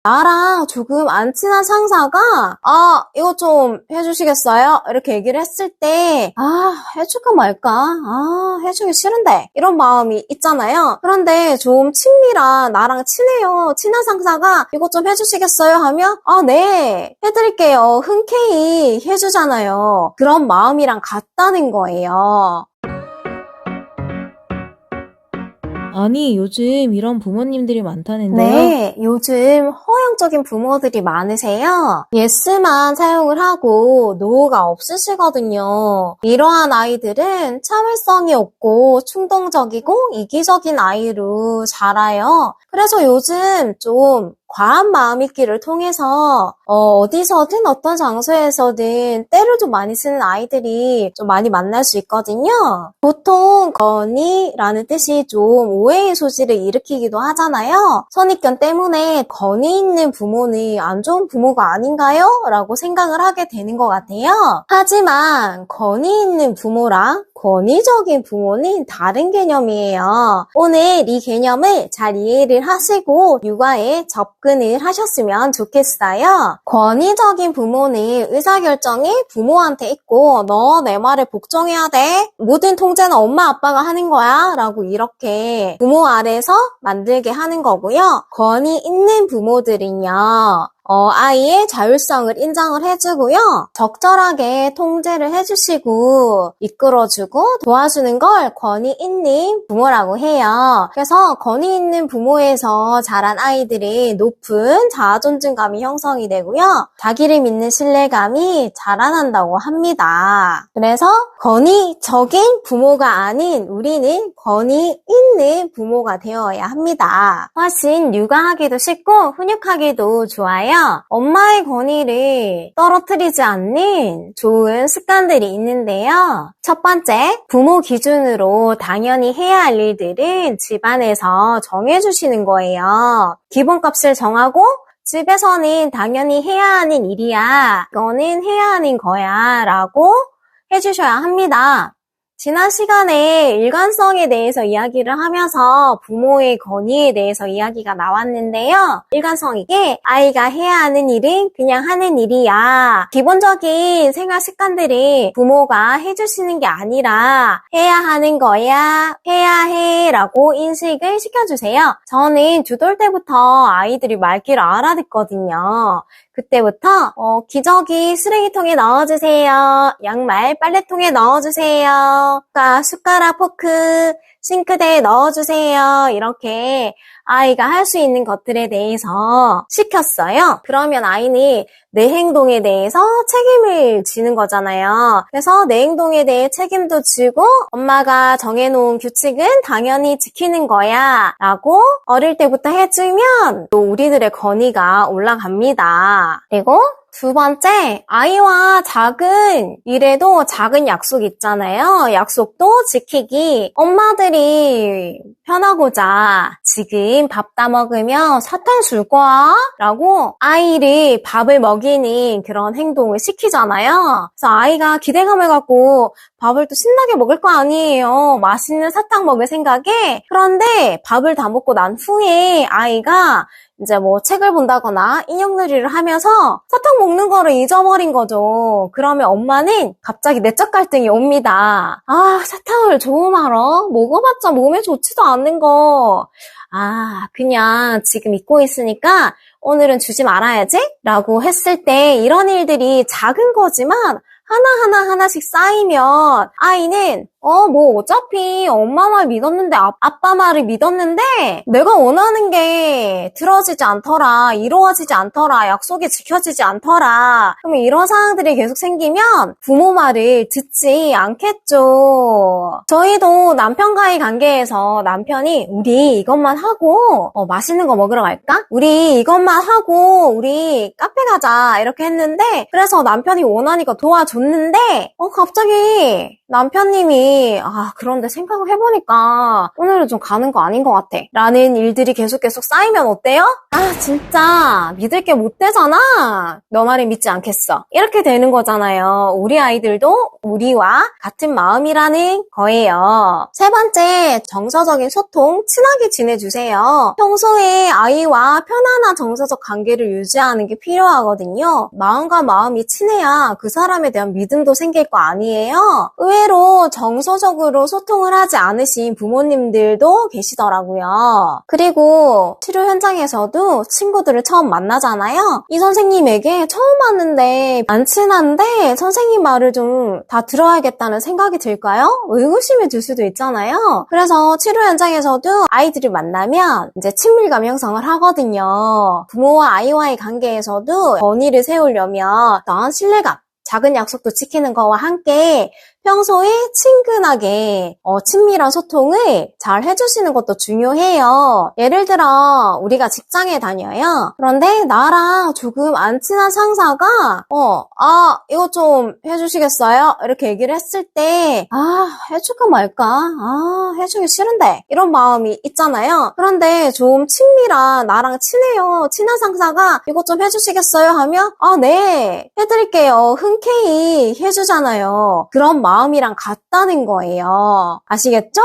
나랑 조금 안 친한 상사가 이거 좀 해주시겠어요? 이렇게 얘기를 했을 때 해줄까 말까? 해주기 싫은데 이런 마음이 있잖아요. 그런데 좀 친밀한 나랑 친한 상사가 이거 좀 해주시겠어요? 하면 네 해드릴게요. 흔쾌히 해주잖아요. 그런 마음이랑 같다는 거예요. 아니, 요즘 이런 부모님들이 많다는데요. 네, 요즘 허용적인 부모들이 많으세요. 예스만 사용을 하고 노가 없으시거든요. 이러한 아이들은 참을성이 없고 충동적이고 이기적인 아이로 자라요. 그래서 요즘 좀 과한 마음있기를 통해서 어디서든 어떤 장소에서든 때를 좀 많이 쓰는 아이들이 좀 많이 만날 수 있거든요. 보통 건의라는 뜻이 좀 오해의 소지를 일으키기도 하잖아요. 선입견 때문에 건의 있는 부모는 안 좋은 부모가 아닌가요? 라고 생각을 하게 되는 것 같아요. 하지만 건의 있는 부모랑 권위적인 부모는 다른 개념이에요. 오늘 이 개념을 잘 이해를 하시고 육아에 접근을 하셨으면 좋겠어요. 권위적인 부모는 의사결정이 부모한테 있고 너 내 말을 복종해야 돼. 모든 통제는 엄마 아빠가 하는 거야. 라고 이렇게 부모 아래에서 만들게 하는 거고요. 권위 있는 부모들은요. 아이의 자율성을 인정을 해주고요. 적절하게 통제를 해주시고 이끌어주고 도와주는 걸 권위 있는 부모라고 해요. 그래서 권위 있는 부모에서 자란 아이들이 높은 자아존중감이 형성이 되고요. 자기를 믿는 신뢰감이 자라난다고 합니다. 그래서 권위적인 부모가 아닌 우리는 권위 있는 부모가 되어야 합니다. 훨씬 육아하기도 쉽고 훈육하기도 좋아요. 엄마의 권위를 떨어뜨리지 않는 좋은 습관들이 있는데요. 첫 번째, 부모 기준으로 당연히 해야 할 일들은 집안에서 정해주시는 거예요. 기본값을 정하고 집에서는 당연히 해야 하는 일이야. 이거는 해야 하는 거야. 라고 해주셔야 합니다. 지난 시간에 일관성에 대해서 이야기를 하면서 부모의 권위에 대해서 이야기가 나왔는데요. 일관성이게 아이가 해야 하는 일은 그냥 하는 일이야. 기본적인 생활 습관들이 부모가 해주시는 게 아니라 해야 하는 거야. 해야 해 라고 인식을 시켜주세요. 저는 2돌 때부터 아이들이 말귀를 알아듣거든요. 그때부터 기저귀 쓰레기통에 넣어주세요. 양말 빨래통에 넣어주세요. 숟가락, 포크, 싱크대에 넣어주세요. 이렇게 아이가 할 수 있는 것들에 대해서 시켰어요. 그러면 아이는 내 행동에 대해서 책임을 지는 거잖아요. 그래서 내 행동에 대해 책임도 지고 엄마가 정해놓은 규칙은 당연히 지키는 거야 라고 어릴 때부터 해주면 또 우리들의 권위가 올라갑니다. 그리고 2번째, 아이와 작은 일에도 작은 약속 있잖아요. 약속도 지키기. 엄마들이 편하고자 지금 밥 다 먹으면 사탕 줄 거야? 라고 아이를 밥을 먹이는 그런 행동을 시키잖아요. 그래서 아이가 기대감을 갖고 밥을 또 신나게 먹을 거 아니에요. 맛있는 사탕 먹을 생각에. 그런데 밥을 다 먹고 난 후에 아이가 이제 뭐 책을 본다거나 인형놀이를 하면서 사탕 먹는 거를 잊어버린 거죠. 그러면 엄마는 갑자기 내적 갈등이 옵니다. 사탕을 조음하러 먹어봤자 몸에 좋지도 않는 거. 그냥 지금 잊고 있으니까 오늘은 주지 말아야지? 라고 했을 때 이런 일들이 작은 거지만 하나씩 쌓이면 아이는 뭐 어차피 엄마 말 믿었는데 아빠 말을 믿었는데 내가 원하는 게 들어지지 않더라, 이루어지지 않더라, 약속이 지켜지지 않더라. 그러면 이런 상황들이 계속 생기면 부모 말을 듣지 않겠죠. 저희도 남편과의 관계에서 남편이 우리 이것만 하고 맛있는 거 먹으러 갈까? 우리 이것만 하고 우리 카페 가자 이렇게 했는데 그래서 남편이 원하니까 도와줬는데 갑자기 남편님이 아니, 그런데 생각을 해보니까 오늘은 좀 가는 거 아닌 것 같아. 라는 일들이 계속 쌓이면 어때요? 진짜 믿을 게 못 되잖아. 너 말을 믿지 않겠어. 이렇게 되는 거잖아요. 우리 아이들도 우리와 같은 마음이라는 거예요. 세 번째, 정서적인 소통, 친하게 지내주세요. 평소에 아이와 편안한 정서적 관계를 유지하는 게 필요하거든요. 마음과 마음이 친해야 그 사람에 대한 믿음도 생길 거 아니에요? 의외로 정서적으로 소통을 하지 않으신 부모님들도 계시더라고요. 그리고 치료 현장에서도 친구들을 처음 만나잖아요. 이 선생님에게 처음 왔는데 안 친한데 선생님 말을 좀 다 들어야겠다는 생각이 들까요? 의구심이 들 수도 있잖아요. 그래서 치료 현장에서도 아이들을 만나면 이제 친밀감 형성을 하거든요. 부모와 아이와의 관계에서도 건의를 세우려면 어떤 신뢰감, 작은 약속도 지키는 거와 함께 평소에 친근하게 친밀한 소통을 잘 해주시는 것도 중요해요. 예를 들어 우리가 직장에 다녀요. 그런데 나랑 조금 안 친한 상사가 이거 좀 해주시겠어요? 이렇게 얘기를 했을 때 해줄까 말까? 해주기 싫은데 이런 마음이 있잖아요. 그런데 좀 친밀한 나랑 친한 상사가 이거 좀 해주시겠어요? 하면 네 해드릴게요. 흔쾌히 해주잖아요. 그런 마음이랑 같다는 거예요. 아시겠죠?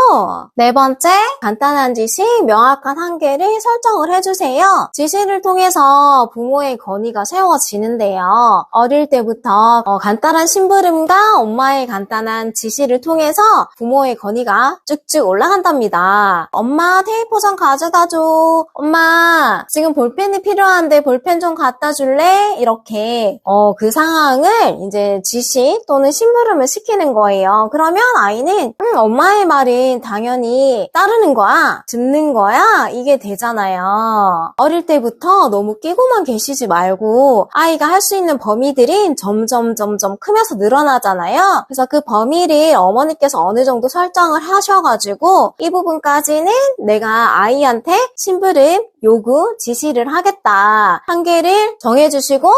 네 번째, 간단한 지시, 명확한 한계를 설정을 해주세요. 지시를 통해서 부모의 권위가 세워지는데요. 어릴 때부터 간단한 심부름과 엄마의 간단한 지시를 통해서 부모의 권위가 쭉쭉 올라간답니다. 엄마 테이프 좀 가져다줘. 엄마 지금 볼펜이 필요한데 볼펜 좀 갖다 줄래? 이렇게 그 상황을 이제 지시 또는 심부름을 시키는 거예요. 그러면 아이는 엄마의 말은 당연히 따르는 거야, 듣는 거야, 이게 되잖아요. 어릴 때부터 너무 끼고만 계시지 말고 아이가 할 수 있는 범위들이 점점 크면서 늘어나잖아요. 그래서 그 범위를 어머니께서 어느 정도 설정을 하셔가지고 이 부분까지는 내가 아이한테 심부름 요구, 지시를 하겠다. 한계를 정해주시고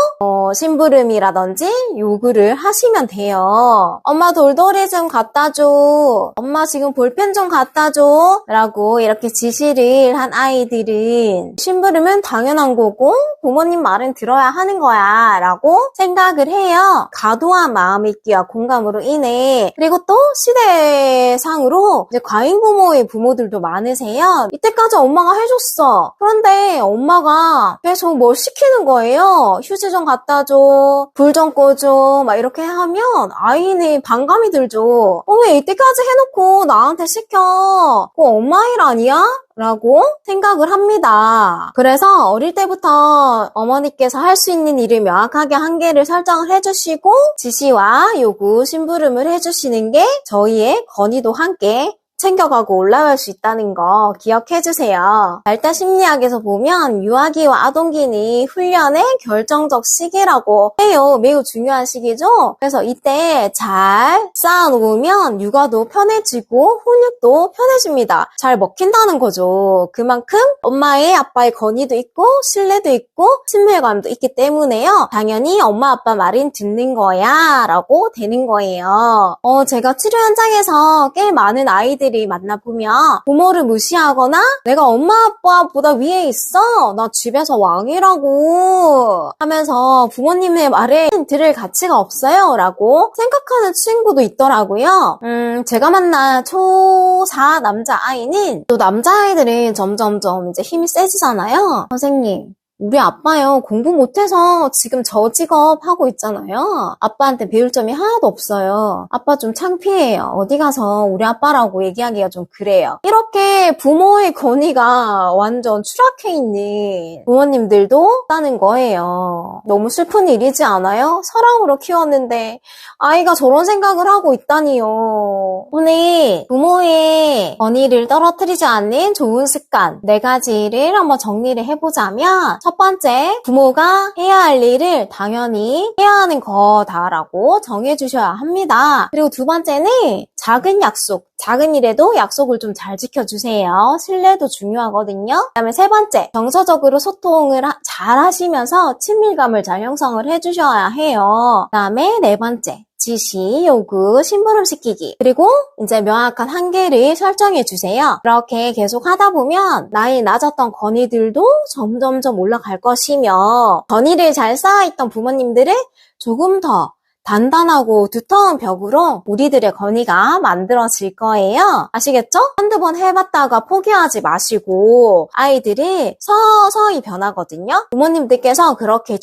심부름이라든지 요구를 하시면 돼요. 엄마 돌돌이 좀 갖다 줘. 엄마 지금 볼펜 좀 갖다 줘. 라고 이렇게 지시를 한 아이들은 심부름은 당연한 거고 부모님 말은 들어야 하는 거야 라고 생각을 해요. 과도한 마음읽기와 공감으로 인해. 그리고 또 시대상으로 이제 과잉 부모의 부모들도 많으세요. 이때까지 엄마가 해줬어. 그런데 엄마가 계속 뭘 시키는 거예요. 휴지 좀 갖다 줘. 불 좀 꺼줘. 막 이렇게 하면 아이는 반감이 들죠. 왜 이때까지 해놓고 나한테 시켜? 그거 엄마 일 아니야? 라고 생각을 합니다. 그래서 어릴 때부터 어머니께서 할 수 있는 일을 명확하게 한계를 설정을 해주시고 지시와 요구, 심부름을 해주시는 게 저희의 건의도 함께 챙겨가고 올라갈 수 있다는 거 기억해주세요. 발달 심리학에서 보면 유아기와 아동기는 훈련의 결정적 시기라고 해요. 매우 중요한 시기죠. 그래서 이때 잘 쌓아놓으면 육아도 편해지고 훈육도 편해집니다. 잘 먹힌다는 거죠. 그만큼 엄마의 아빠의 건의도 있고 신뢰도 있고 친밀감도 있기 때문에요. 당연히 엄마 아빠 말은 듣는 거야 라고 되는 거예요. 제가 치료 현장에서 꽤 많은 아이들이 만나보면 부모를 무시하거나 내가 엄마 아빠보다 위에 있어, 나 집에서 왕이라고 하면서 부모님의 말을 들을 가치가 없어요 라고 생각하는 친구도 있더라고요. 제가 만난 초4 남자아이는 또 남자아이들은 점점점 이제 힘이 세지잖아요. 선생님, 우리 아빠요 공부 못해서 지금 저 직업 하고 있잖아요. 아빠한테 배울 점이 하나도 없어요. 아빠 좀 창피해요. 어디 가서 우리 아빠라고 얘기하기가 좀 그래요. 이렇게 부모의 권위가 완전 추락해 있는 부모님들도 있다는 거예요. 너무 슬픈 일이지 않아요? 사랑으로 키웠는데 아이가 저런 생각을 하고 있다니요. 오늘 부모의 권위를 떨어뜨리지 않는 좋은 습관 4가지를 한번 정리를 해보자면, 첫 번째, 부모가 해야 할 일을 당연히 해야 하는 거다라고 정해주셔야 합니다. 그리고 두 번째는 작은 약속, 작은 일에도 약속을 좀 잘 지켜주세요. 신뢰도 중요하거든요. 그다음에 세 번째, 정서적으로 소통을 잘 하시면서 친밀감을 잘 형성을 해주셔야 해요. 그다음에 네 번째, 지시, 요구, 심부름시키기. 그리고 이제 명확한 한계를 설정해 주세요. 그렇게 계속 하다 보면 나이 낮았던 건의들도 점점점 올라갈 것이며 건의를 잘 쌓아있던 부모님들은 조금 더 단단하고 두터운 벽으로 우리들의 건의가 만들어질 거예요. 아시겠죠? 한두 번 해봤다가 포기하지 마시고 아이들이 서서히 변하거든요. 부모님들께서 그렇게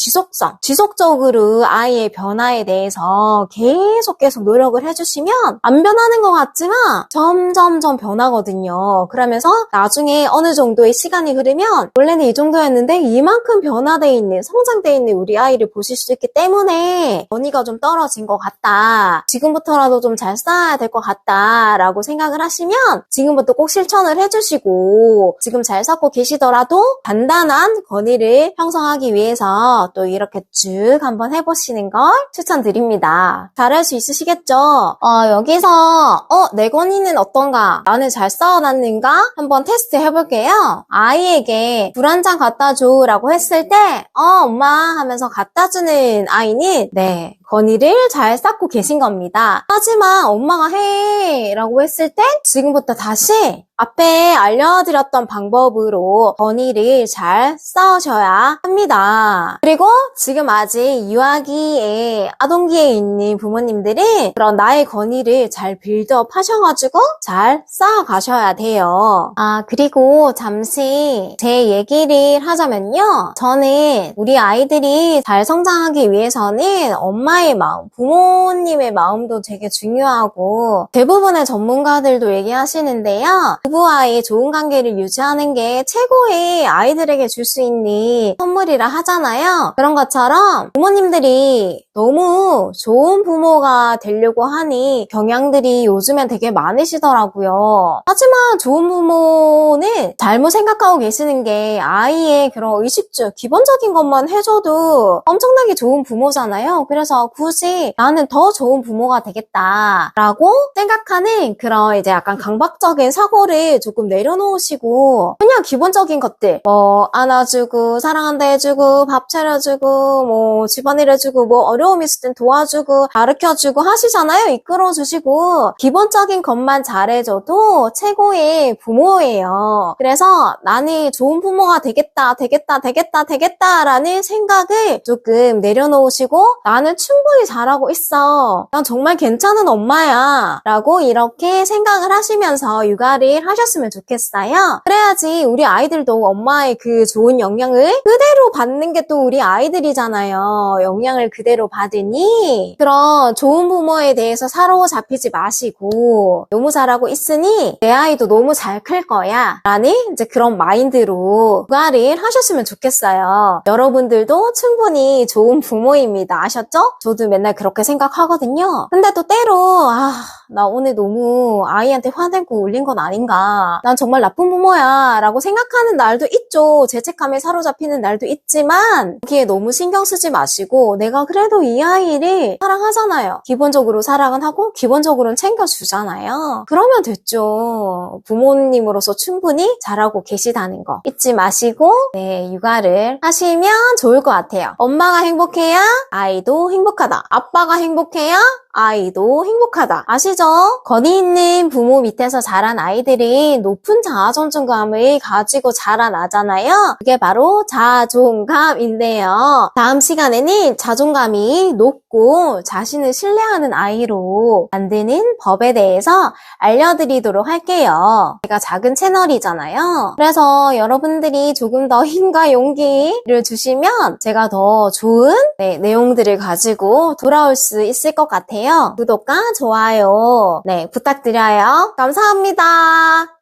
지속적으로 아이의 변화에 대해서 계속 노력을 해주시면 안 변하는 것 같지만 점점점 변하거든요. 그러면서 나중에 어느 정도의 시간이 흐르면 원래는 이 정도였는데 이만큼 변화되어 있는, 성장되어 있는 우리 아이를 보실 수 있기 때문에 건의가 좀 떨어진 것 같다. 지금부터라도 좀 잘 쌓아야 될 것 같다 라고 생각을 하시면 지금부터 꼭 실천을 해주시고 지금 잘 쌓고 계시더라도 단단한 건의를 형성하기 위해서 또 이렇게 쭉 한번 해보시는 걸 추천드립니다. 잘할 수 있으시겠죠? 여기서 내 건의는 어떤가? 나는 잘 쌓아놨는가? 한번 테스트 해볼게요. 아이에게 물 한 잔 갖다 줘 라고 했을 때 엄마 하면서 갖다 주는 아이는 네, 건의를 잘 쌓고 계신 겁니다. 하지만 엄마가 해 라고 했을 때 지금부터 다시 앞에 알려드렸던 방법으로 건의를 잘 쌓으셔야 합니다. 그리고 지금 아직 유아기에 아동기에 있는 부모님들이 그런 나의 건의를 잘 빌드업 하셔가지고 잘 쌓아가셔야 돼요. 그리고 잠시 제 얘기를 하자면요. 저는 우리 아이들이 잘 성장하기 위해서는 엄마의 마음, 부모님의 마음도 되게 중요하고 대부분의 전문가들도 얘기하시는데요. 부부와의 좋은 관계를 유지하는 게 최고의 아이들에게 줄 수 있는 선물이라 하잖아요. 그런 것처럼 부모님들이 너무 좋은 부모가 되려고 하니 경향들이 요즘엔 되게 많으시더라고요. 하지만 좋은 부모는 잘못 생각하고 계시는 게 아이의 그런 의식주, 기본적인 것만 해줘도 엄청나게 좋은 부모잖아요. 그래서 굳이 나는 더 좋은 부모가 되겠다라고 생각하는 그런 이제 약간 강박적인 사고를 조금 내려놓으시고 그냥 기본적인 것들 안아주고 사랑한다 해주고 밥 차려주고 집안일 해주고 어려움 있을 땐 도와주고 가르쳐주고 하시잖아요. 이끌어주시고 기본적인 것만 잘해줘도 최고의 부모예요. 그래서 나는 좋은 부모가 되겠다라는 생각을 조금 내려놓으시고 나는 충분히 잘하고 있어. 난 정말 괜찮은 엄마야 라고 이렇게 생각을 하시면서 육아를 하셨으면 좋겠어요. 그래야지 우리 아이들도 엄마의 그 좋은 영향을 그대로 받는 게 또 우리 아이들이잖아요. 영향을 그대로 받으니 그런 좋은 부모에 대해서 사로잡히지 마시고 너무 잘하고 있으니 내 아이도 너무 잘 클 거야 라는 이제 그런 마인드로 육아를 하셨으면 좋겠어요. 여러분들도 충분히 좋은 부모입니다. 아셨죠? 저도 맨날 그렇게 생각하거든요. 근데 또 때로 나 오늘 너무 아이한테 화내고 울린 건 아닌가, 난 정말 나쁜 부모야 라고 생각하는 날도 있죠. 죄책감에 사로잡히는 날도 있지만 거기에 너무 신경 쓰지 마시고 내가 그래도 이 아이를 사랑하잖아요. 기본적으로 사랑은 하고 기본적으로는 챙겨주잖아요. 그러면 됐죠. 부모님으로서 충분히 잘하고 계시다는 거 잊지 마시고 네, 육아를 하시면 좋을 것 같아요. 엄마가 행복해야 아이도 행복하다. 아빠가 행복해야 아이도 행복하다. 아시죠? 건의 있는 부모 밑에서 자란 아이들이 높은 자아존중감을 가지고 자라나잖아요. 그게 바로 자존감인데요. 다음 시간에는 자존감이 높고 자신을 신뢰하는 아이로 만드는 법에 대해서 알려드리도록 할게요. 제가 작은 채널이잖아요. 그래서 여러분들이 조금 더 힘과 용기를 주시면 제가 더 좋은 내용들을 가지고 돌아올 수 있을 것 같아요. 구독과 좋아요 부탁드려요. 감사합니다.